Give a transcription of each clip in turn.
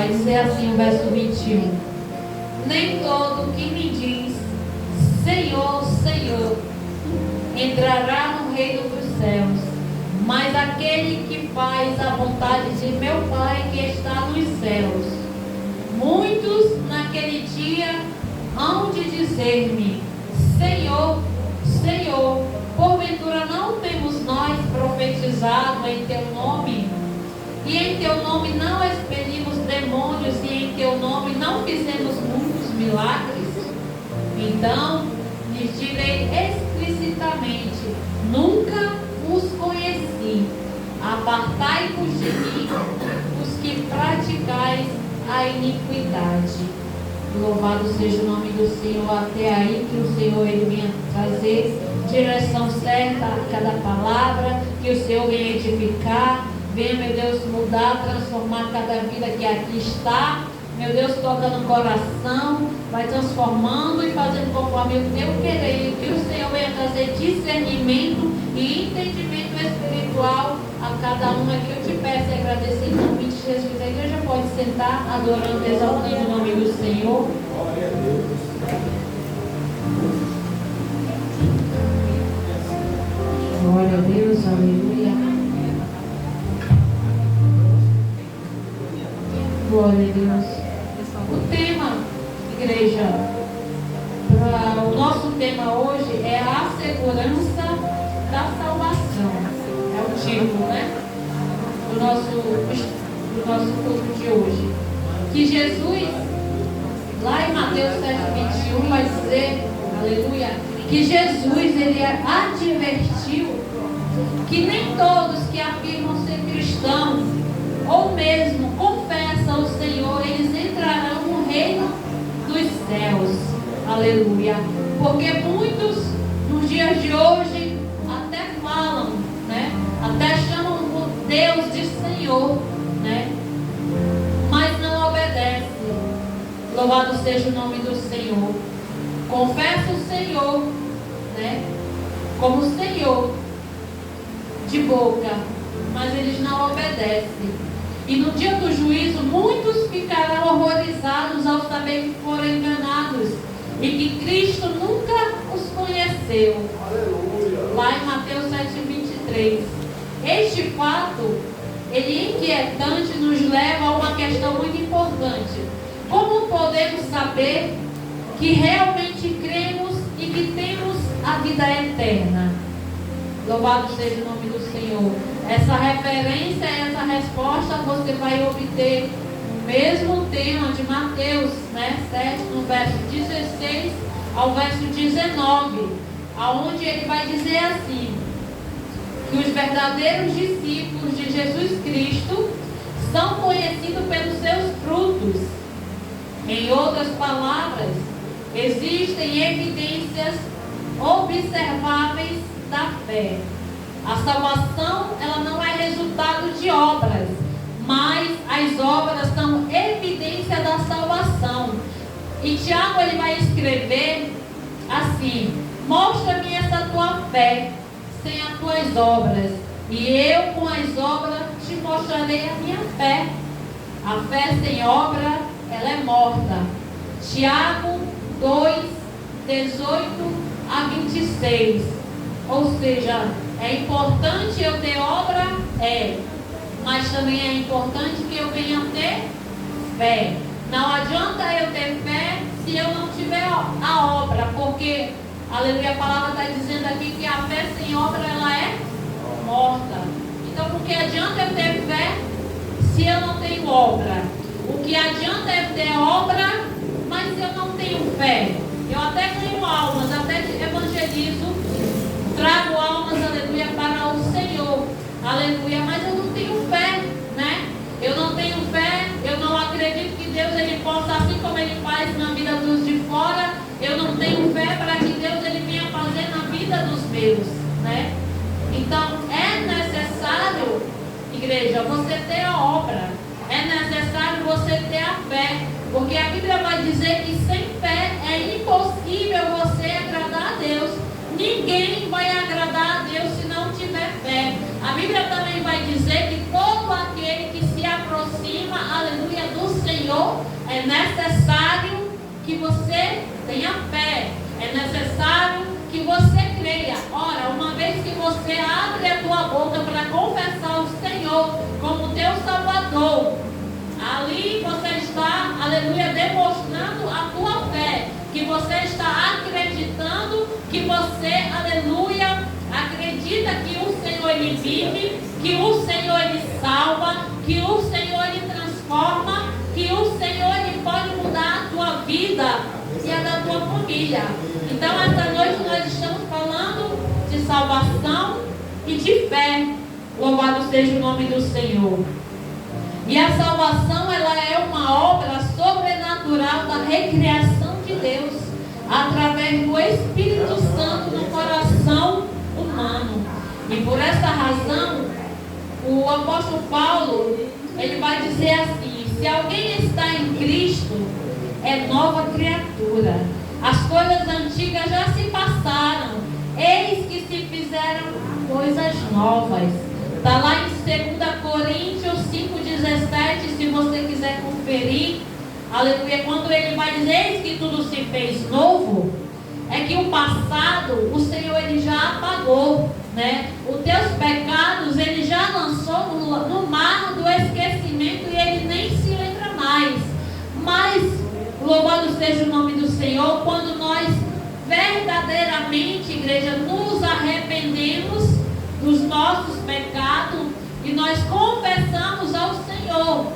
Vai dizer assim o verso 21. Nem todo que me diz Senhor, Senhor, entrará no reino dos céus, mas aquele que faz a vontade de meu Pai que está nos céus. Muitos naquele dia hão de dizer-me: Senhor, Senhor, porventura não temos nós profetizado em teu nome? E em teu nome não expelimos demônios, e em teu nome não fizemos muitos milagres? Então lhes direi explicitamente: nunca os conheci. Apartai-vos de mim, os que praticais a iniquidade. Louvado seja o nome do Senhor. Até aí que o Senhor ele venha trazer direção certa a cada palavra, que o Senhor venha edificar, venha, meu Deus, mudar, transformar cada vida que aqui está. Meu Deus, toca no coração, vai transformando e fazendo conforme o teu querer. Que o Senhor venha trazer discernimento e entendimento espiritual a cada um aqui. Eu te peço e agradeço em nome de Jesus. A igreja pode sentar, adorando, exaltando o nome do Senhor. Glória a Deus. Glória a Deus, aleluia. Glória a Deus. O tema, igreja, o nosso tema hoje é a segurança da salvação. É o título, né? Do nosso culto de hoje. Que Jesus, lá em Mateus 7,21, vai dizer, aleluia, que Jesus, ele advertiu que nem todos que afirmam ser cristãos, ou mesmo confessam o Senhor, eles entrarão no reino dos céus. Aleluia. Porque muitos, nos dias de hoje, até falam, né? Até chamam o Deus de Senhor, né? Mas não obedecem. Louvado seja o nome do Senhor. Confessa o Senhor, né? Como Senhor, de boca, mas eles não obedecem. E no dia do juízo, muitos ficarão horrorizados ao saber que foram enganados e que Cristo nunca os conheceu. Aleluia. Lá em Mateus 7,23. Este fato, ele inquietante, nos leva a uma questão muito importante. Como podemos saber que realmente cremos e que temos a vida eterna? Louvado seja o nome do Senhor. Essa referência, essa resposta você vai obter no mesmo tema de Mateus, né, 7, no verso 16 ao verso 19, aonde ele vai dizer assim: que os verdadeiros discípulos de Jesus Cristo são conhecidos pelos seus frutos. Em outras palavras, existem evidências observáveis da fé. A salvação, ela não é resultado de obras, mas as obras são evidência da salvação. E Tiago, ele vai escrever assim: mostra-me essa tua fé sem as tuas obras, e eu com as obras te mostrarei a minha fé. A fé sem obra, ela é morta. Tiago 2, 18 a 26. Ou seja, é importante eu ter obra? É. Mas também é importante que eu venha ter fé. Não adianta eu ter fé se eu não tiver a obra. Porque, aleluia, a palavra está dizendo aqui que a fé sem obra, ela é morta. Então, por que adianta eu ter fé se eu não tenho obra? O que adianta eu ter obra, mas se eu não tenho fé? Eu até ganho almas, até evangelizo, trago almas, aleluia, para o Senhor, aleluia, mas eu não tenho fé, né? Eu não tenho fé, eu não acredito que Deus, ele possa, assim como ele faz na vida dos de fora, eu não tenho fé para que Deus, ele venha fazer na vida dos meus, né? Então, é necessário, igreja, você ter a obra, é necessário você ter a fé, porque a Bíblia vai dizer que sem fé é impossível você agradar a Deus. Ninguém vai agradar a Deus se não tiver fé. A Bíblia também vai dizer que todo aquele que se aproxima, aleluia, do Senhor, é necessário que você tenha fé. É necessário que você creia. Ora, uma vez que você abre a tua boca para confessar o Senhor como teu Salvador, ali você está, aleluia, demonstrando a tua fé. Que você está acreditando que você, aleluia, acredita que o Senhor Ele vive, que o Senhor Ele salva, que o Senhor Ele transforma, que o Senhor Ele pode mudar a tua vida e a da tua família. Então, esta noite nós estamos falando de salvação e de fé. Louvado seja o nome do Senhor. E a salvação, ela é uma obra sobrenatural da recriação de Deus, através do Espírito Santo no coração humano. E por essa razão, o apóstolo Paulo, ele vai dizer assim: se alguém está em Cristo, é nova criatura. As coisas antigas já se passaram, eis que se fizeram coisas novas. Está lá em 2 Coríntios 5,17, se você quiser conferir. Aleluia, quando ele vai dizer eis que tudo se fez novo, é que o passado, o Senhor ele já apagou, né? Os teus pecados ele já lançou no mar do esquecimento e ele nem se lembra mais. Mas, louvado seja o nome do Senhor, quando nós verdadeiramente, igreja, nos arrependemos dos nossos pecados e nós confessamos ao Senhor,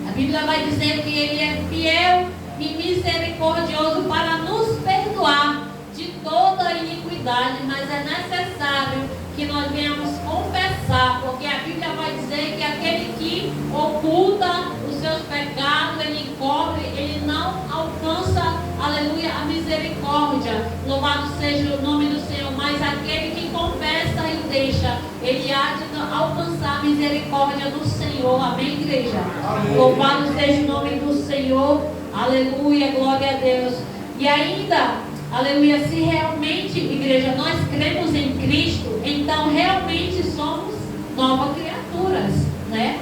a Bíblia vai dizer que Ele é fiel e misericordioso para nos perdoar de toda a iniquidade, mas é necessário que nós venhamos confessar, porque a Bíblia vai dizer que aquele que oculta os seus pecados, ele encobre, ele não alcança, aleluia, a misericórdia. Louvado seja o nome do Senhor, mas aquele que confessa e deixa, ele há de alcançar a misericórdia do Senhor. Amém, igreja? Amém. Louvado seja o nome do Senhor, aleluia, glória a Deus. E ainda, aleluia, se realmente, igreja, nós cremos em Cristo, então realmente somos novas criaturas, né?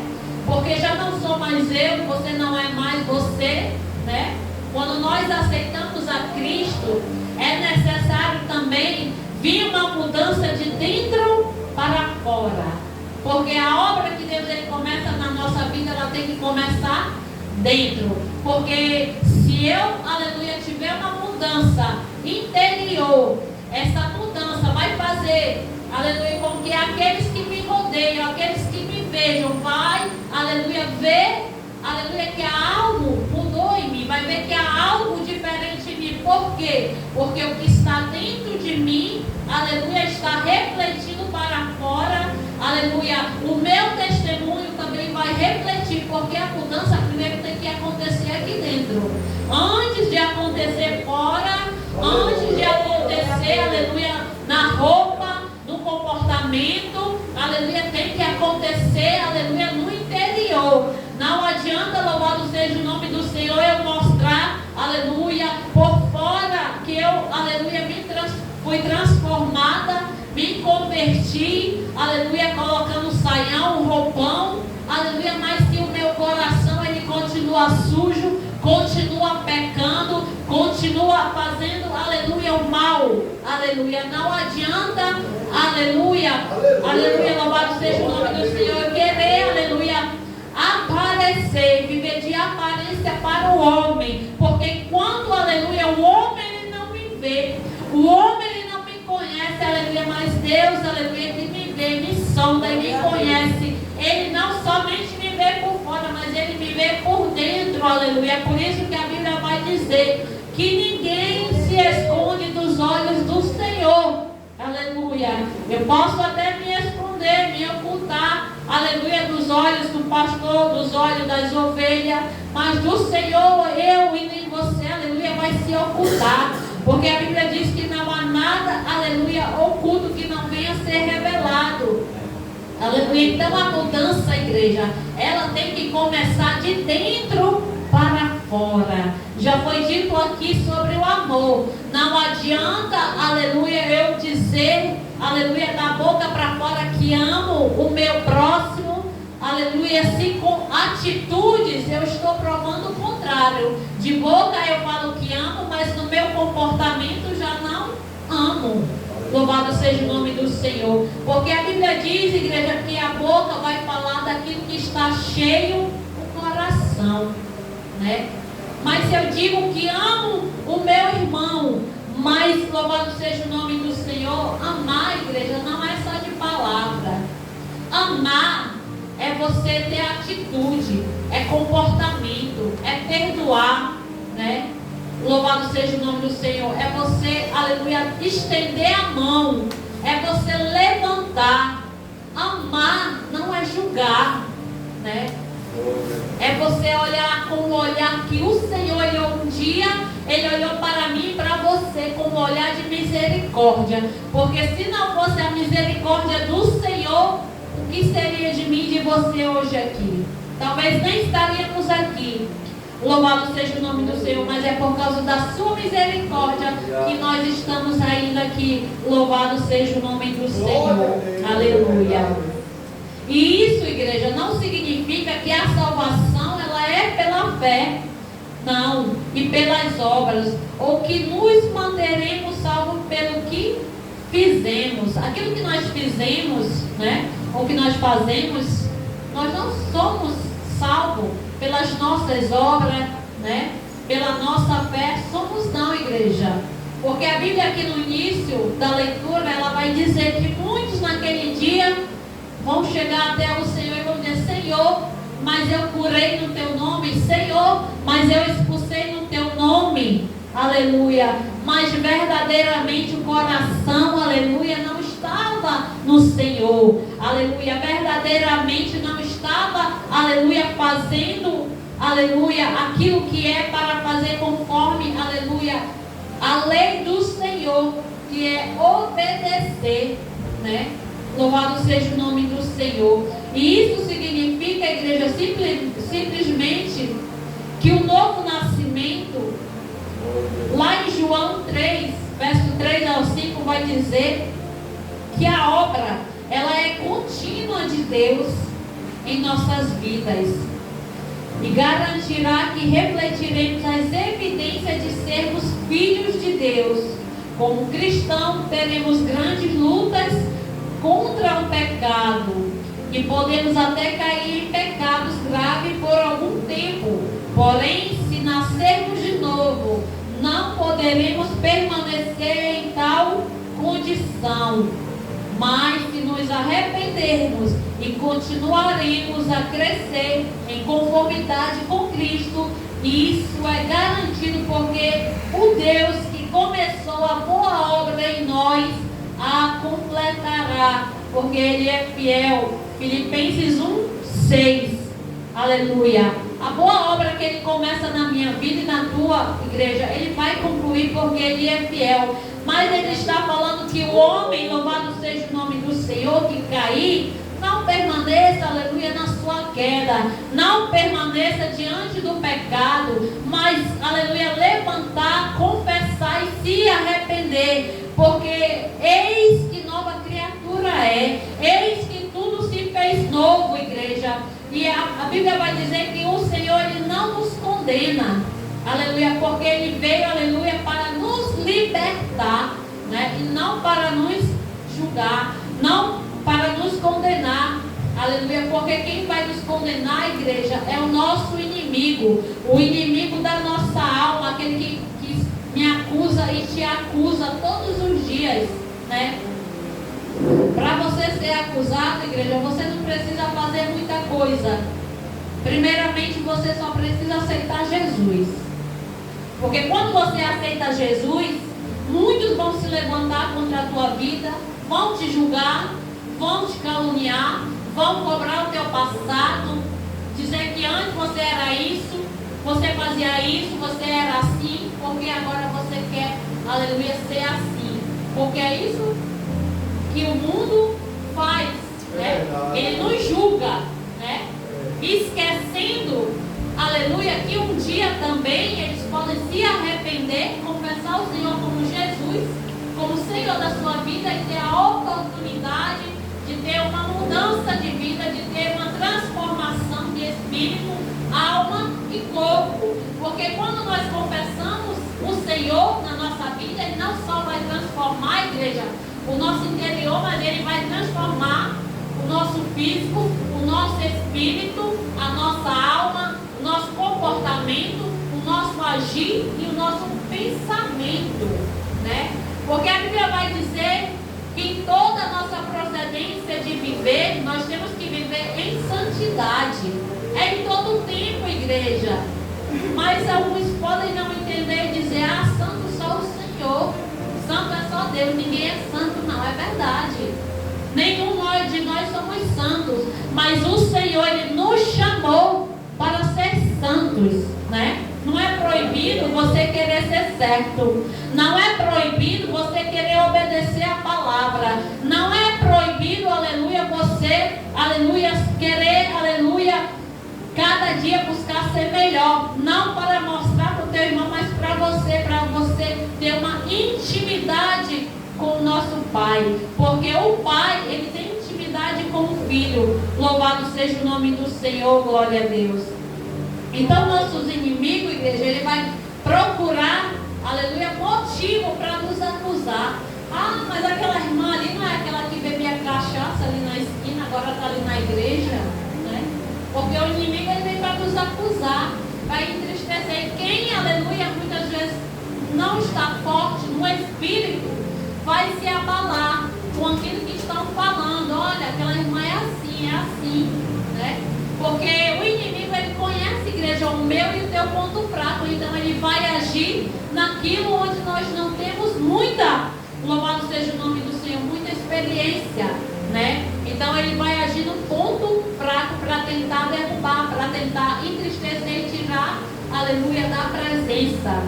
Porque já não sou mais eu, você não é mais você, né? Quando nós aceitamos a Cristo, é necessário também vir uma mudança de dentro para fora. Porque a obra que Deus ele começa na nossa vida, ela tem que começar dentro. Porque se eu, aleluia, tiver uma mudança interior, essa mudança vai fazer, aleluia, com que aqueles que me rodeiam, aqueles que me vejam, vai, aleluia, ver, aleluia, que há algo mudou em mim, vai ver que há algo diferente em mim. Por quê? Porque o que está dentro de mim, aleluia, está refletindo para fora, aleluia. O meu testemunho também vai refletir, porque a mudança primeiro tem que acontecer aqui dentro, antes de acontecer fora, antes de acontecer, aleluia, na roupa, no comportamento, aleluia, tem que acontecer, aleluia, no interior. Não adianta, louvado seja o nome do Senhor, eu mostrar, aleluia, por fora, que eu, aleluia, fui transformada, me converti, aleluia, colocando um saião, um roupão, aleluia, mas que o meu coração, ele continua sujo, continua pecando, continua fazendo, aleluia, o mal, aleluia. Não adianta, aleluia, aleluia, louvado seja o nome do Senhor, eu querer, aleluia, aparecer, viver de aparência para o homem, porque quando, aleluia, o homem ele não me vê, o homem ele não me conhece, aleluia, mas Deus, aleluia, que me vê, me sonda e me conhece, ele não somente me vê por fora, mas ele me vê por dentro, aleluia. É por isso que a Bíblia vai dizer que ninguém se esconde dos olhos do Senhor, aleluia. Eu posso até me esconder, me ocultar, aleluia, dos olhos do pastor, dos olhos das ovelhas, mas do Senhor eu e nem você, aleluia, vai se ocultar, porque a Bíblia diz que não há nada, aleluia, oculto que não venha a ser revelado, aleluia. Então a mudança, igreja, ela tem que começar de dentro para fora. Já foi dito aqui sobre o amor. Não adianta, aleluia, eu dizer, aleluia, da boca para fora que amo o meu próximo, aleluia, se com atitudes eu estou provando o contrário. De boca eu falo que amo, mas no meu comportamento já não amo. Louvado seja o nome do Senhor. Porque a Bíblia diz, igreja, que a boca vai falar daquilo que está cheio o coração, né? Mas se eu digo que amo o meu irmão, mas louvado seja o nome do Senhor, amar, igreja, não é só de palavra. Amar é você ter atitude, é comportamento, é perdoar, né? Louvado seja o nome do Senhor. É você, aleluia, estender a mão, é você levantar. Amar não é julgar, né? É você olhar com o olhar que o Senhor olhou um dia. Ele olhou para mim e para você com um olhar de misericórdia. Porque se não fosse a misericórdia do Senhor, o que seria de mim e de você hoje aqui? Talvez nem estaríamos aqui. Louvado seja o nome do Senhor, mas é por causa da sua misericórdia que nós estamos ainda aqui. Louvado seja o nome do Senhor. Aleluia. E isso, igreja, não significa que a salvação ela é pela fé. Não, e pelas obras, ou que nos manteremos salvos pelo que fizemos. Aquilo que nós fizemos, né, ou que nós fazemos, nós não somos salvos pelas nossas obras, né, pela nossa fé. Somos não, igreja. Porque a Bíblia aqui no início da leitura, ela vai dizer que muitos naquele dia vão chegar até o Senhor e vão dizer: Senhor, mas eu curei no teu nome. Senhor, mas eu expulsei no teu nome. Aleluia. Mas verdadeiramente o coração, aleluia, não estava no Senhor. Aleluia. Verdadeiramente não estava, aleluia, fazendo, aleluia, aquilo que é para fazer conforme, aleluia, a lei do Senhor, que é obedecer, né? Louvado seja o nome do Senhor. E isso significa, igreja, simplesmente que o novo nascimento, lá em João 3, verso 3 ao 5, vai dizer que a obra, ela é contínua de Deus em nossas vidas e garantirá que refletiremos as evidências de sermos filhos de Deus. Como cristão, teremos grandes lutas contra o pecado e podemos até cair em pecados graves por algum tempo. Porém, se nascermos de novo, não poderemos permanecer em tal condição. Mas se nos arrependermos e continuaremos a crescer em conformidade com Cristo, isso é garantido, porque o Deus que começou a boa obra em nós a completará, porque Ele é fiel. Filipenses 1:6. Aleluia. A boa obra que Ele começa na minha vida e na tua, igreja, Ele vai concluir, porque Ele é fiel. Mas Ele está falando que o homem, louvado seja o nome do Senhor, que cair, não permaneça, aleluia, na sua queda, não permaneça diante do pecado, mas, aleluia, levantar, confessar e se arrepender, porque eis que nova criatura é, eis que tudo se fez novo, igreja. E a Bíblia vai dizer que o Senhor, Ele não nos condena, aleluia, porque Ele veio, aleluia, para nos libertar, né? E não para nos julgar, não para nos condenar, aleluia, porque quem vai nos condenar, igreja, é o nosso inimigo, o inimigo da nossa alma, aquele que me acusa e te acusa todos os dias, né? Para você ser acusado, igreja, você não precisa fazer muita coisa. Primeiramente, você só precisa aceitar Jesus. Porque quando você aceita Jesus, muitos vão se levantar contra a tua vida, vão te julgar, vão te caluniar, vão cobrar o teu passado, dizer que antes você era isso, você fazia isso, você era assim, porque agora você quer, aleluia, ser assim. Porque é isso que o mundo faz, né? Ele nos julga, né? Esquecendo, aleluia, que um dia também eles podem se arrepender, confessar o Senhor como Jesus, como Senhor da sua vida, e ter a oportunidade de ter uma mudança de vida, de ter uma transformação de espírito, alma e corpo. Porque quando nós o nosso interior, mas ele vai transformar o nosso físico, o nosso espírito, a nossa alma, o nosso comportamento, o nosso agir e o nosso pensamento, né? Porque a Bíblia vai dizer que em toda a nossa procedência de viver, nós temos que viver em santidade. É em todo o tempo, igreja. Mas alguns podem não entender e dizer: ah, santo só o Senhor, santo é só Deus, ninguém é santo. Não, é verdade. Nenhum de nós somos santos, mas o Senhor, Ele nos chamou para ser santos, né? Não é proibido você querer ser certo. Não é proibido você querer obedecer a palavra. Não é proibido, aleluia, você, aleluia, querer, aleluia, cada dia buscar ser melhor. Não para mostrar para o teu irmão, mas para você ter uma intimidade com o nosso Pai. Porque o Pai, Ele tem intimidade com o Filho. Louvado seja o nome do Senhor, glória a Deus. Então nossos inimigos, igreja, ele vai procurar, aleluia, motivo para nos acusar. Ah, mas aquela irmã ali não é aquela que bebia cachaça ali na esquina, agora está ali na igreja, né? Porque o inimigo, ele vem para nos acusar, vai entristecer. E quem, aleluia, muitas vezes não está forte no espírito, vai se abalar com aquilo que estão falando. Olha, aquela irmã é assim, né? Porque o inimigo, ele conhece, igreja, o meu e o teu ponto fraco. Então ele vai agir naquilo onde nós não temos muita, louvado seja o nome do Senhor, muita experiência, né? Então ele vai agir no ponto fraco para tentar derrubar, para tentar entristecer e tirar, aleluia, da presença.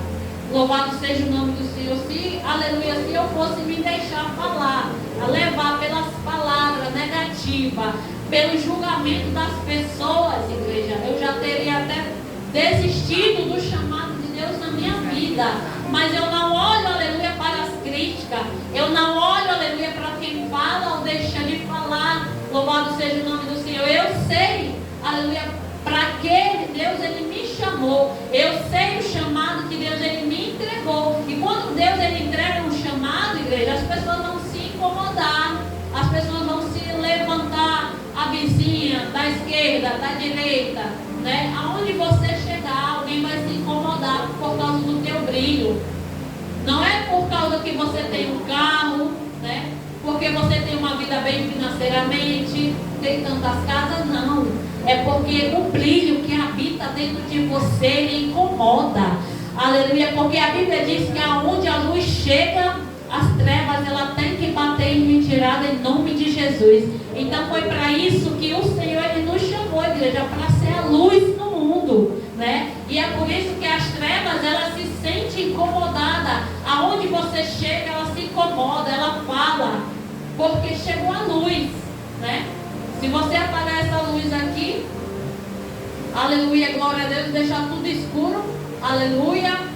Louvado seja o nome do Senhor. Se, aleluia, se eu fosse me deixar falar, a levar pelas palavras negativas, pelo julgamento das pessoas, igreja, eu já teria até desistido do chamado de Deus na minha vida. Mas eu não olho, aleluia, para as críticas. Eu não olho, aleluia, para quem fala ou deixa de falar. Louvado seja o nome do Senhor. Eu sei, aleluia, para que Deus, ele me chamou. Eu sei o chamado que Deus, ele me entregou. E quando Deus, ele entrega um chamado, igreja, as pessoas vão se incomodar. As pessoas vão se levantar, a vizinha da esquerda, da direita, né? Aonde você chegar, alguém vai se incomodar por causa do teu brilho. Não é por causa que você tem um carro, né? Porque você tem uma vida bem financeiramente, tem tantas casas, não. É porque o brilho que habita dentro de você, ele incomoda. Aleluia, porque a Bíblia diz que aonde a luz chega, as trevas, ela tem que bater em retirada em nome de Jesus. Então foi para isso que o Senhor, ele nos chamou, igreja, para ser a luz no mundo, né? E é por isso que as trevas, ela se sente incomodada. Aonde você chega, ela se incomoda, ela fala, porque chegou a luz, né? Se você apagar essa luz aqui, aleluia, glória a Deus, deixar tudo escuro, aleluia.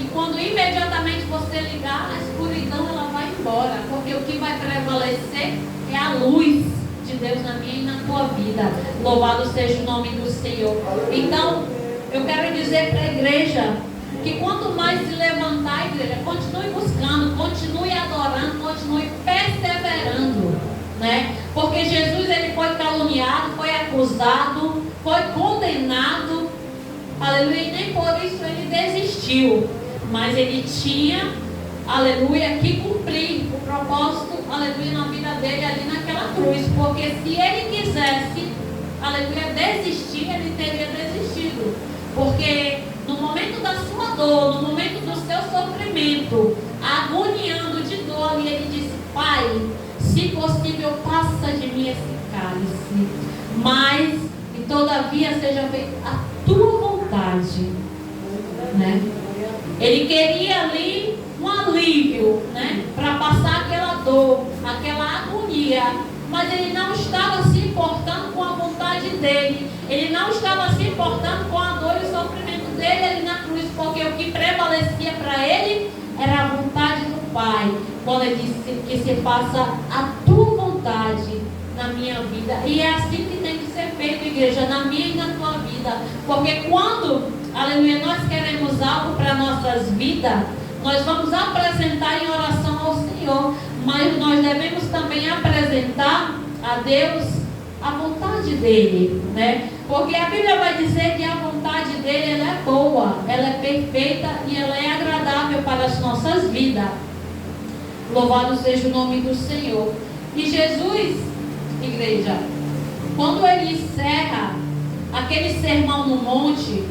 E quando imediatamente você ligar, a escuridão, ela vai embora. Porque o que vai prevalecer é a luz de Deus na minha e na tua vida. Louvado seja o nome do Senhor. Então, eu quero dizer para a igreja que quanto mais se levantar, a igreja, continue buscando, continue adorando, continue perseverando, né? Porque Jesus, ele foi caluniado, foi acusado, foi condenado, aleluia, e nem por isso ele desistiu. Mas ele tinha, aleluia, que cumprir o propósito, aleluia, na vida dele ali naquela cruz. Porque se ele quisesse, aleluia, desistir, ele teria desistido. Porque no momento da sua dor, no momento do seu sofrimento, agoniando de dor, ele disse: Pai, se possível, passa de mim esse cálice, mas, e todavia, seja feita a tua vontade, né? Ele queria ali um alívio, né? Para passar aquela dor, aquela agonia. Mas ele não estava se importando com a vontade dele. Ele não estava se importando com a dor e o sofrimento dele ali na cruz. Porque o que prevalecia para ele era a vontade do Pai. Quando ele disse que se faça a tua vontade na minha vida. E é assim que tem que ser feito, igreja, na minha e na tua vida. Porque quando, aleluia, nós queremos algo para nossas vidas, nós vamos apresentar em oração ao Senhor. mas nós devemos também apresentar a Deus a vontade dele, né? Porque a Bíblia vai dizer que a vontade dele ela é boa, ela é perfeita e ela é agradável para as nossas vidas. Louvado seja o nome do Senhor. E Jesus, igreja, quando ele encerra aquele sermão no monte,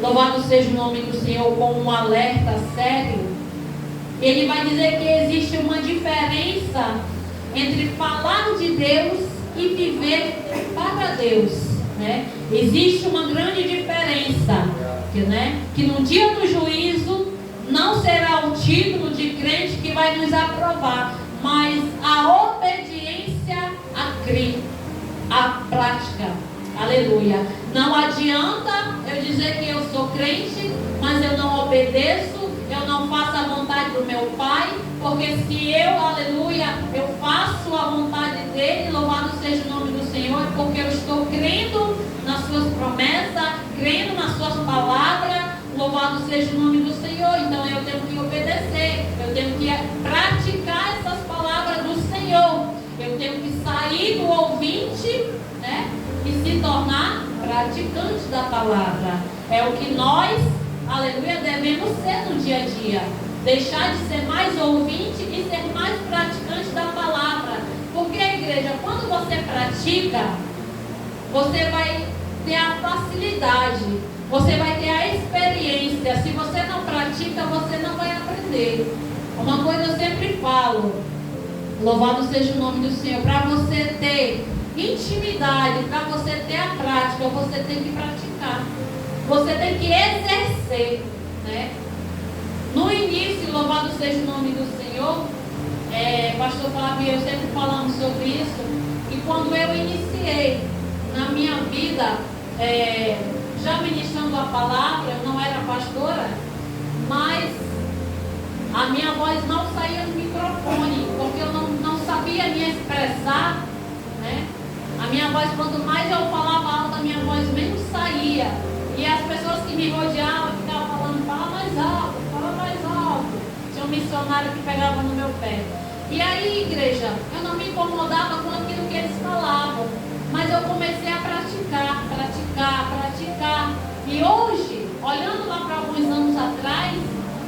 louvado seja o nome do Senhor, com um alerta sério, ele vai dizer que existe uma diferença entre falar de Deus e viver para Deus, né? Existe uma grande diferença, que no dia do juízo não será o título de crente que vai nos aprovar, mas a obediência a Cristo, a prática. Aleluia. Não adianta eu dizer que eu sou crente, mas eu não obedeço, eu não faço a vontade do meu Pai, porque se eu, aleluia, eu faço a vontade dele, louvado seja o nome do Senhor, é porque eu estou crendo nas suas promessas, crendo nas suas palavras, louvado seja o nome do Senhor. Então eu tenho que obedecer, eu tenho que praticar essas palavras do Senhor, eu tenho que sair do ouvinte, né, e se tornar praticante da palavra. É o que nós, aleluia, devemos ser no dia a dia. Deixar de ser mais ouvinte e ser mais praticante da palavra. Porque, igreja, quando você pratica, você vai ter a facilidade, você vai ter a experiência. Se você não pratica, você não vai aprender. Uma coisa eu sempre falo, louvado seja o nome do Senhor, para você ter intimidade, para você ter a prática, você tem que praticar. Você tem que exercer, né? No início, louvado seja o nome do Senhor, pastor Flávio e eu sempre falamos sobre isso, e quando eu iniciei na minha vida, já ministrando a palavra, eu não era pastora, mas a minha voz não saía no microfone, porque eu não sabia me expressar, né? A minha voz, quanto mais eu falava alto, a minha voz menos saía. E as pessoas que me rodeavam ficavam falando, fala mais alto, fala mais alto. Tinha um missionário que pegava no meu pé. E aí, igreja, eu não me incomodava com aquilo que eles falavam. Mas eu comecei a praticar. E hoje, olhando lá para alguns anos atrás,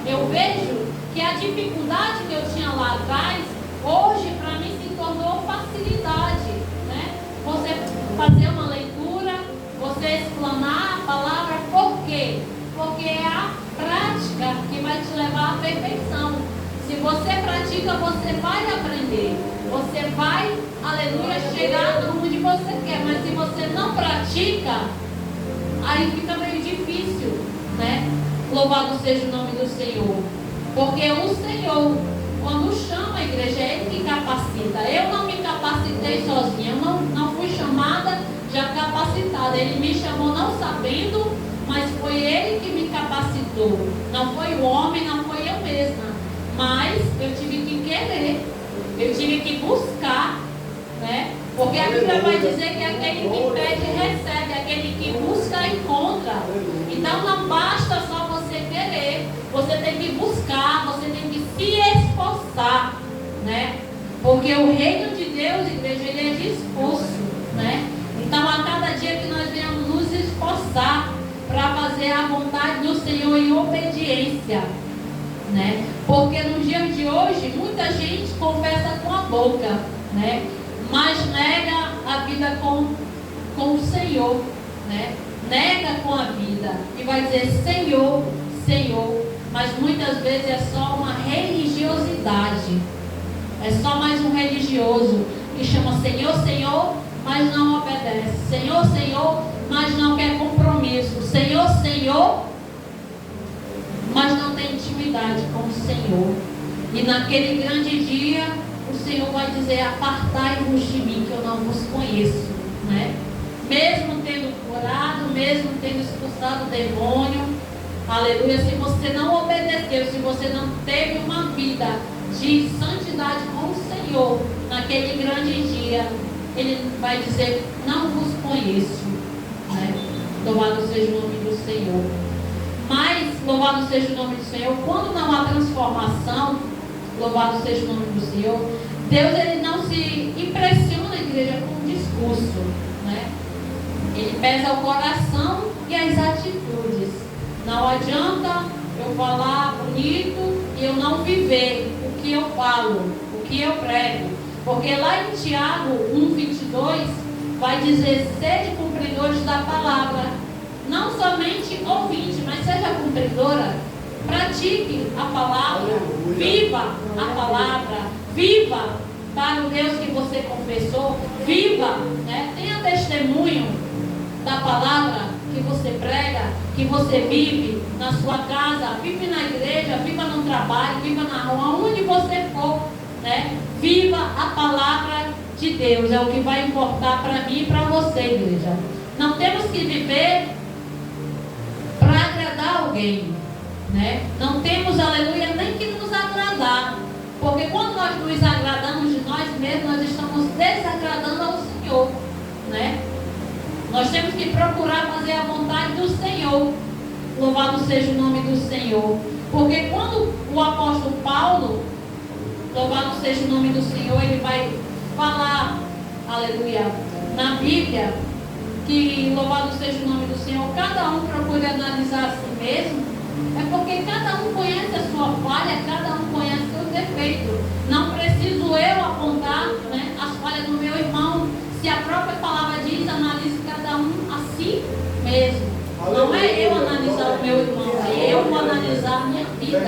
eu vejo que a dificuldade que eu tinha lá atrás, hoje para mim se tornou facilidade, né? Você fazer uma leitura, você explanar a palavra, por quê? Porque é a prática que vai te levar à perfeição. Se você pratica, você vai aprender. Você vai, aleluia, chegar onde você quer. Mas se você não pratica, aí fica meio difícil, né? Louvado seja o nome do Senhor. Porque o Senhor, quando chama a igreja, é Ele que capacita. Eu não me capacitei sozinha. Eu não fui chamada já capacitada. Ele me chamou não sabendo, mas foi Ele que me capacitou. Não foi o homem, não foi eu mesma. Mas eu tive que querer. Eu tive que buscar, né? Porque a Bíblia vai dizer que aquele que pede, recebe. Aquele que busca, encontra. Então não basta só você querer. Você tem que buscar, você tem que se esforçar, né? Porque o reino de Deus, igreja, ele é de esforço, né? Então a cada dia que nós venhamos nos esforçar para fazer a vontade do Senhor em obediência, né? Porque no dia de hoje muita gente confessa com a boca, né? Mas nega a vida com o Senhor, né? Nega com a vida e vai dizer Senhor, Senhor, mas muitas vezes é só uma religiosidade, é só mais um religioso que chama Senhor, Senhor, mas não obedece, Senhor, Senhor, mas não quer compromisso, Senhor, Senhor, mas não tem intimidade com o Senhor. E naquele grande dia o Senhor vai dizer, apartai-vos de mim que eu não vos conheço, né? Mesmo tendo curado, mesmo tendo expulsado o demônio, aleluia, se você não obedeceu, se você não teve uma vida de santidade com o Senhor, naquele grande dia, Ele vai dizer, não vos conheço, né? Louvado seja o nome do Senhor. Mas, louvado seja o nome do Senhor, quando não há transformação, Louvado seja o nome do Senhor. Deus, ele não se impressiona, igreja, com o discurso, né? Ele pesa o coração e as atitudes. Não adianta eu falar bonito e eu não viver o que eu falo, o que eu prego. Porque lá em Tiago 1:22 vai dizer: sede cumpridores da palavra, não somente ouvinte, mas seja cumpridora. Pratique a palavra, viva a palavra, viva para o Deus que você confessou, viva, né? Tenha testemunho da palavra que você prega, que você vive na sua casa, vive na igreja, viva no trabalho, viva na rua, onde você for, né? Viva a palavra de Deus, é o que vai importar para mim e para você, igreja. Não temos que viver para agradar alguém, né? Não temos, aleluia, nem que nos agradar, porque quando nós nos agradamos de nós mesmos, nós estamos desagradando ao Senhor, né? Nós temos que procurar fazer a vontade do Senhor. Louvado seja o nome do Senhor. Porque quando o apóstolo Paulo, louvado seja o nome do Senhor, ele vai falar, aleluia, na Bíblia, que louvado seja o nome do Senhor, cada um procure analisar a si mesmo, é porque cada um conhece a sua falha, cada um conhece o seu defeito. Não preciso eu apontar, né, as falhas do meu irmão. Se a própria palavra diz, analise cada um a si mesmo. Não é eu analisar o meu irmão, é eu vou analisar a minha vida,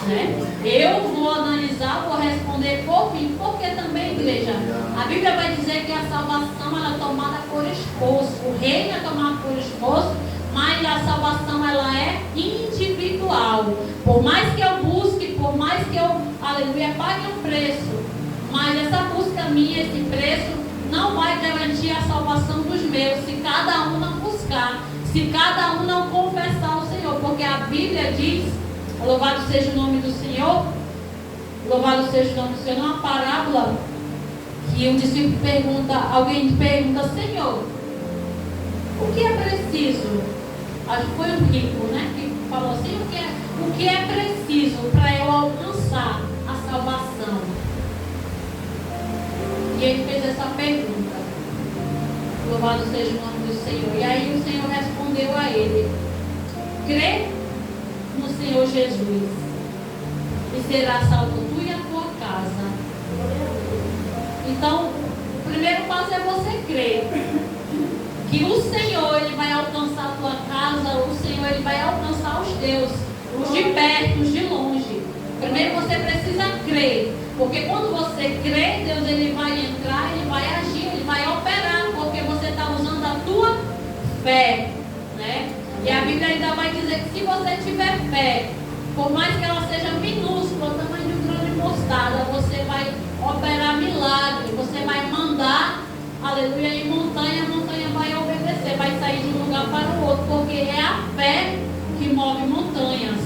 né? Eu vou analisar, vou responder por mim, porque também, igreja, a Bíblia vai dizer que a salvação ela é tomada por esforço, o reino é tomado por esforço, mas a salvação ela é individual. Por mais que eu busque, por mais que eu, aleluia, pague um preço, mas essa busca minha, esse preço não vai garantir a salvação dos meus, se cada um não buscar, se cada um não confessar o Senhor, porque a Bíblia diz, louvado seja o nome do Senhor, louvado seja o nome do Senhor, numa parábola que um discípulo pergunta, alguém pergunta: Senhor, o que é preciso? Acho que foi um rico, né, que falou assim: o que é preciso para eu alcançar a salvação? E ele fez essa pergunta. Louvado seja o nome do Senhor. E aí o Senhor respondeu a ele: crê no Senhor Jesus e será salvo tu e a tua casa. Então, o primeiro passo é você crer que o Senhor ele vai alcançar a tua casa, o Senhor ele vai alcançar os teus, os de perto, os de longe. Primeiro você precisa crer, porque quando você crê, Deus ele vai entrar, ele vai agir, ele vai operar, porque você está usando a tua fé, né? E a Bíblia ainda vai dizer que se você tiver fé, por mais que ela seja minúscula, o tamanho de um grão de mostarda, você vai operar milagre, você vai mandar, aleluia, em montanha, a montanha vai obedecer, vai sair de um lugar para o outro, porque é a fé que move montanhas,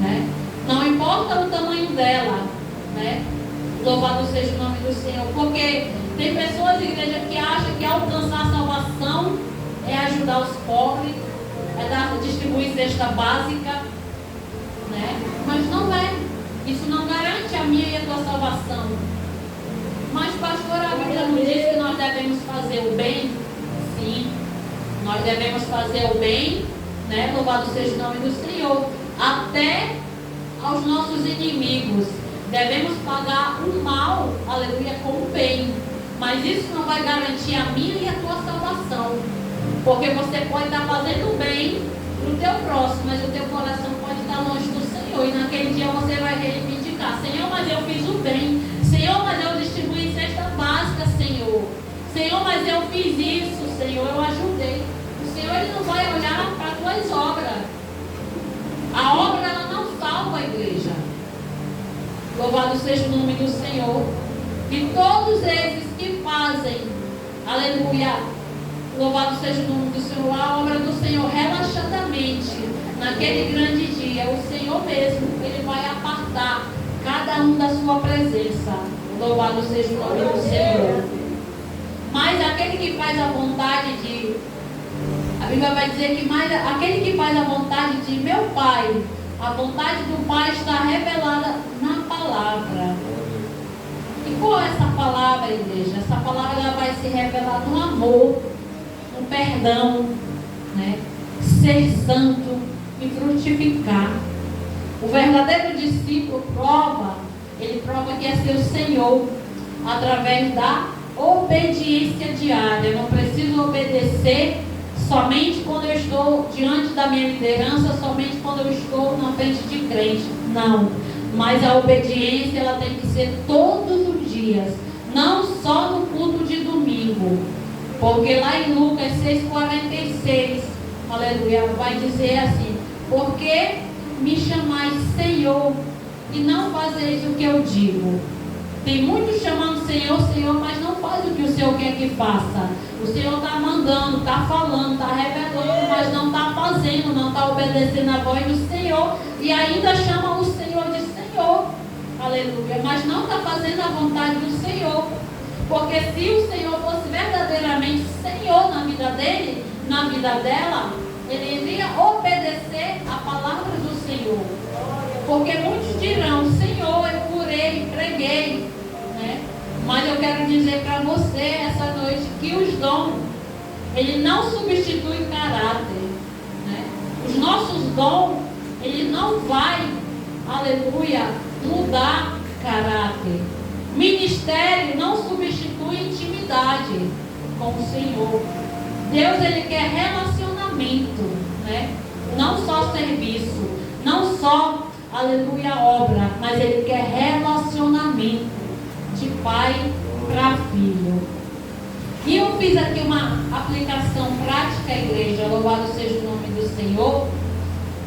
né? Não importa o tamanho dela, né? Louvado seja o nome do Senhor, porque tem pessoas, igreja, que acham que alcançar a salvação é ajudar os pobres, é distribuir cesta básica, né? Mas não é. Isso não garante a minha e a tua salvação. Mas, pastor, a Bíblia não diz que nós devemos fazer o bem? Sim, nós devemos fazer o bem, né? Louvado seja o nome do Senhor, até aos nossos inimigos. Devemos pagar o mal, aleluia, com o bem. Mas isso não vai garantir a minha e a tua salvação. Porque você pode estar fazendo bem para o teu próximo, mas o teu coração pode estar longe do Senhor. E naquele dia você vai reivindicar: Senhor, mas eu fiz o bem. Senhor, mas eu distribuí cesta básica, Senhor. Senhor, mas eu fiz isso, Senhor, eu ajudei. O Senhor ele não vai olhar para as tuas obras. A obra ela não salva a igreja. Louvado seja o nome do Senhor. E todos esses que fazem, aleluia, louvado seja o nome do Senhor, a obra do Senhor relaxadamente, naquele grande dia, o Senhor mesmo, ele vai apartar cada um da sua presença. Louvado seja o nome do Senhor. Mas aquele que faz a vontade de, a Bíblia vai dizer que mais aquele que faz a vontade de meu Pai, a vontade do Pai está revelada na palavra palavra. E qual é essa palavra, igreja? Essa palavra ela vai se revelar no amor, no perdão, né? Ser santo e frutificar. O verdadeiro discípulo ele prova que é seu Senhor através da obediência diária. Eu não preciso obedecer somente quando eu estou diante da minha liderança, somente quando eu estou na frente de crente. Não. Mas a obediência ela tem que ser todos os dias, não só no culto de domingo. Porque lá em Lucas 6,46, aleluia, vai dizer assim: porque me chamais Senhor e não fazeis o que eu digo. Tem muitos chamando Senhor, Senhor, mas não faz o que o Senhor quer que faça. O Senhor está mandando, está falando, está revelando, mas não está fazendo, não está obedecendo a voz do Senhor. E ainda chama o Senhor de Senhor. Aleluia. Mas não está fazendo a vontade do Senhor. Porque se o Senhor fosse verdadeiramente Senhor na vida dele, na vida dela, ele iria obedecer a palavra do Senhor. Porque muitos dirão: Senhor, eu curei, preguei, né? Mas eu quero dizer para você essa noite que os dons, ele não substitui caráter, né? Os nossos dons, ele não vai, aleluia, mudar caráter. Ministério não substitui intimidade com o Senhor. Deus, ele quer relacionamento, né? Não só serviço, não só, aleluia, obra, mas ele quer relacionamento de pai para filho. E eu fiz aqui uma aplicação prática, igreja, louvado seja o nome do Senhor,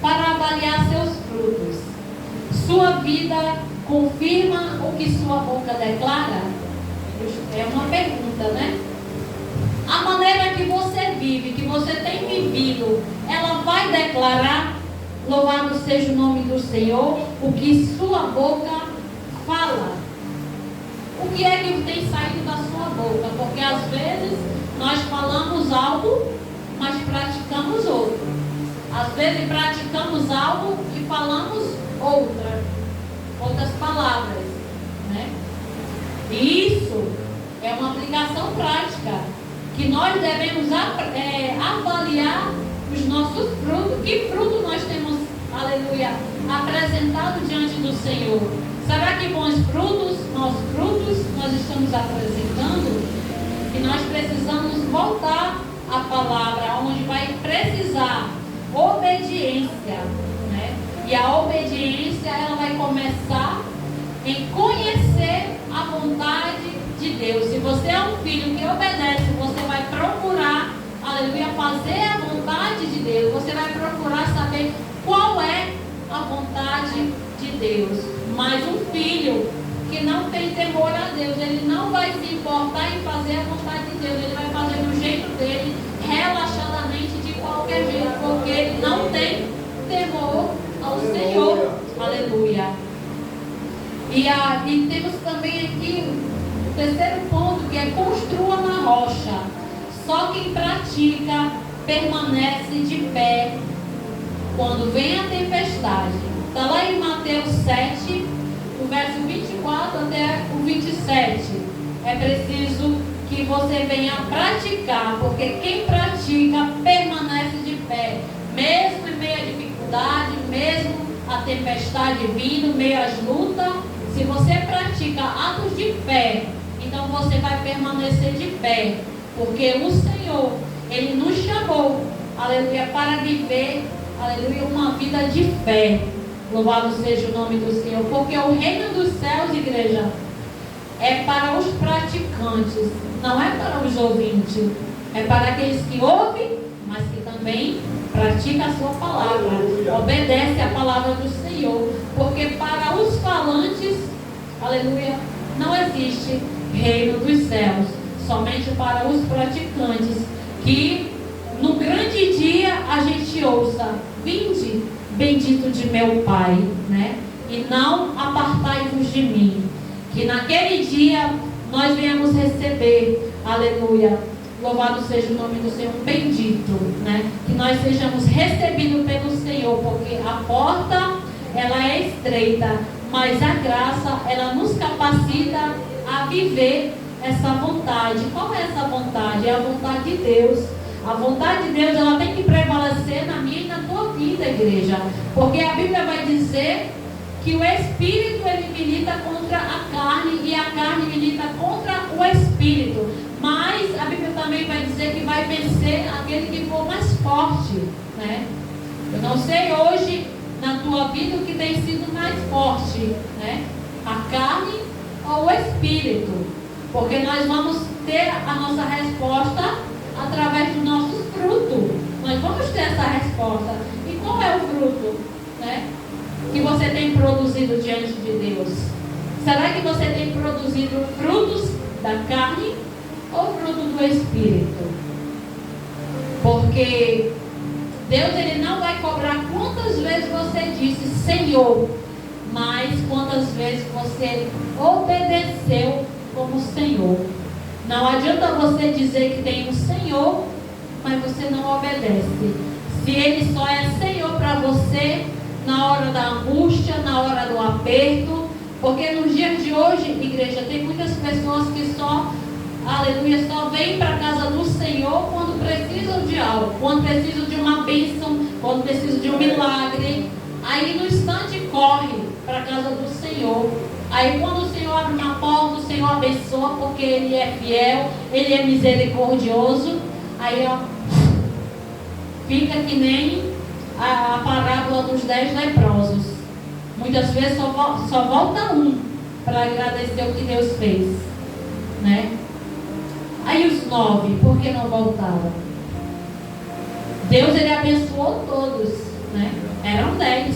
para avaliar seus frutos. Sua vida confirma o que sua boca declara? É uma pergunta, né? A maneira que você vive, que você tem vivido, ela vai declarar, louvado seja o nome do Senhor, o que sua boca fala. O que é que tem saído da sua boca? Porque às vezes nós falamos algo, mas praticamos outro. Às vezes praticamos algo e falamos outras palavras, né? E isso é uma aplicação prática, que nós devemos avaliar os nossos frutos. Que fruto nós temos, aleluia, apresentado diante do Senhor? Será que bons frutos, maus frutos nós estamos apresentando? E nós precisamos voltar à palavra, onde vai precisar obediência, né? E a obediência, ela vai começar em conhecer a vontade de Deus. Se você é um filho que obedece, você vai procurar, aleluia, fazer a vontade de Deus. Você vai procurar saber qual é a vontade de Deus. Mas um filho que não tem temor a Deus, ele não vai se importar em fazer a vontade de Deus. Ele vai fazer do jeito dele, relaxadamente, de qualquer jeito, porque ele não tem temor ao Senhor. Aleluia. E temos também aqui o terceiro ponto, que é: construa na rocha. Só quem pratica permanece de pé quando vem a tempestade. Está lá em Mateus 7, o verso 24 até o 27. É preciso que você venha praticar, porque quem pratica permanece de pé, mesmo em meio à dificuldade, mesmo a tempestade vindo, meio às lutas. Se você pratica atos de fé, então você vai permanecer de pé, porque o Senhor, ele nos chamou, aleluia, para viver, aleluia, uma vida de fé. Louvado seja o nome do Senhor, porque o reino dos céus, igreja, é para os praticantes, não é para os ouvintes, é para aqueles que ouvem, mas que também praticam a sua palavra, obedece a palavra do Senhor, porque para os falantes, aleluia, não existe reino dos céus, somente para os praticantes, que no grande dia a gente ouça: vinde, bendito de meu Pai, né? E não apartai-vos de mim. Que naquele dia nós venhamos receber, aleluia, louvado seja o nome do Senhor, bendito, né? Que nós sejamos recebidos pelo Senhor, porque a porta, ela é estreita, mas a graça, ela nos capacita a viver essa vontade. Qual é essa vontade? É a vontade de Deus. A vontade de Deus, ela tem que prevalecer na minha e na tua vida, igreja. Porque a Bíblia vai dizer que o Espírito, ele milita contra a carne e a carne milita contra o Espírito. Mas a Bíblia também vai dizer que vai vencer aquele que for mais forte, né? Eu não sei hoje na tua vida o que tem sido mais forte, né? A carne ou o Espírito? Porque nós vamos ter a nossa resposta através do nosso fruto. Nós vamos ter essa resposta. E qual é o fruto, né, que você tem produzido diante de Deus? Será que você tem produzido frutos da carne ou fruto do Espírito? Porque Deus, ele não vai cobrar quantas vezes você disse Senhor, mas quantas vezes você obedeceu como Senhor. Não adianta você dizer que tem um Senhor, mas você não obedece. Se Ele só é Senhor para você na hora da angústia, na hora do aperto. Porque nos dias de hoje, igreja, tem muitas pessoas que só, aleluia, só vêm para a casa do Senhor quando precisam de algo, quando precisam de uma bênção, quando precisam de um milagre. Aí no instante corre para a casa do Senhor. Aí quando o Senhor abre uma porta, o Senhor abençoa, porque Ele é fiel, Ele é misericordioso. Aí ó, fica que nem a parábola dos 10 leprosos. Muitas vezes só volta um para agradecer o que Deus fez, né? Aí os 9, por que não voltaram? Deus, ele abençoou todos, né? Eram 10.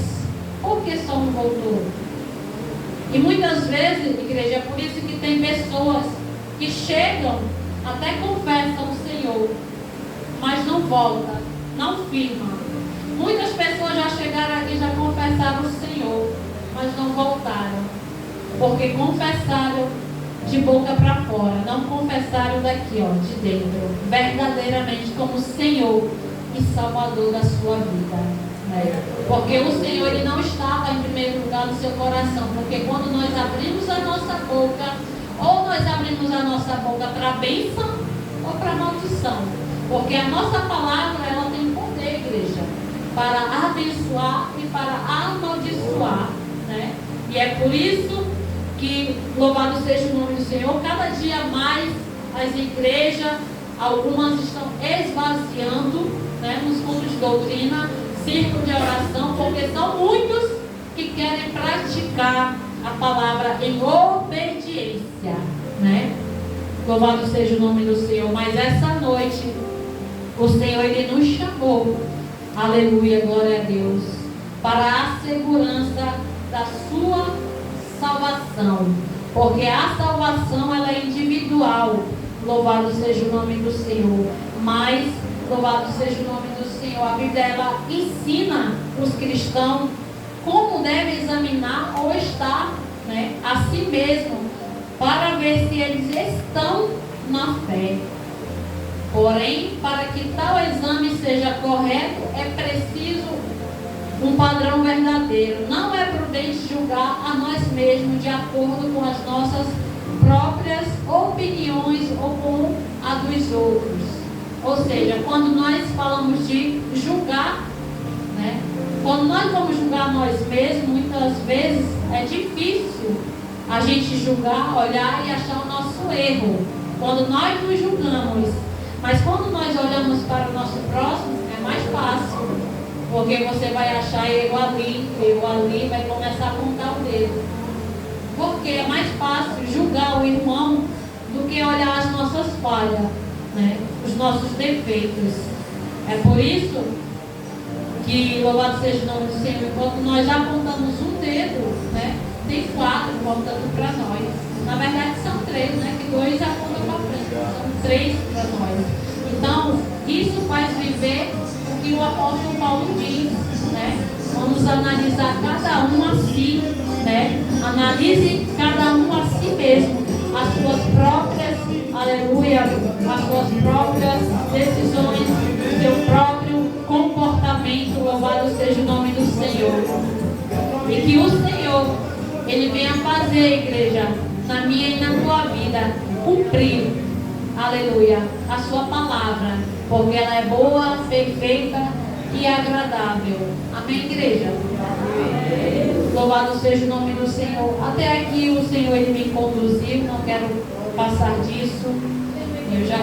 Por que só um voltou? E muitas vezes, igreja, é por isso que tem pessoas que chegam, até confessam o Senhor, mas não voltam, não firmam. Muitas pessoas já chegaram aqui e já confessaram o Senhor, mas não voltaram. Porque confessaram de boca para fora, não confessaram daqui, ó, de dentro, verdadeiramente como Senhor e Salvador da sua vida. Porque o Senhor, ele não estava em primeiro lugar no seu coração. Porque quando nós abrimos a nossa boca, ou nós abrimos a nossa boca para bênção ou para maldição. Porque a nossa palavra, ela tem poder, igreja, para abençoar e para amaldiçoar, né? E é por isso que, louvado seja o nome do Senhor, cada dia mais as igrejas, algumas estão esvaziando, né, nos cultos de doutrina, círculo de oração, porque são muitos que querem praticar a palavra em obediência, né? Louvado seja o nome do Senhor. Mas essa noite o Senhor, ele nos chamou, aleluia, glória a Deus, para a segurança da sua salvação, porque a salvação, ela é individual. Louvado seja o nome do Senhor. Mas louvado seja o nome do Senhor. A Bíblia, ela ensina os cristãos como devem examinar ou estar, né, a si mesmo, para ver se eles estão na fé. Porém, para que tal exame seja correto, é preciso um padrão verdadeiro. Não é prudente julgar a nós mesmos de acordo com as nossas próprias opiniões ou com a dos outros. Ou seja, quando nós falamos de julgar, né, quando nós vamos julgar nós mesmos, muitas vezes é difícil a gente julgar, olhar e achar o nosso erro, quando nós nos julgamos. Mas quando nós olhamos para o nosso próximo, é mais fácil, porque você vai achar erro ali, vai começar a apontar o dedo. Porque é mais fácil julgar o irmão do que olhar as nossas falhas, né, os nossos defeitos. É por isso que, louvado seja o nome do Senhor, enquanto nós apontamos um dedo, né, tem 4 apontando para nós. Na verdade são 3, né, que 2 apontam para frente, são 3 para nós. Então, isso faz viver o que o apóstolo Paulo diz, né? Vamos analisar cada um a si, né? Analise cada um a si mesmo, as suas próprias, aleluia, as suas próprias decisões, seu próprio comportamento. Louvado seja o nome do Senhor. E que o Senhor, Ele venha fazer, igreja, na minha e na tua vida, cumprir, aleluia, a sua palavra, porque ela é boa, perfeita e agradável. Amém, igreja? Louvado seja o nome do Senhor. Até aqui o Senhor ele me conduziu, não quero passar disso. Eu já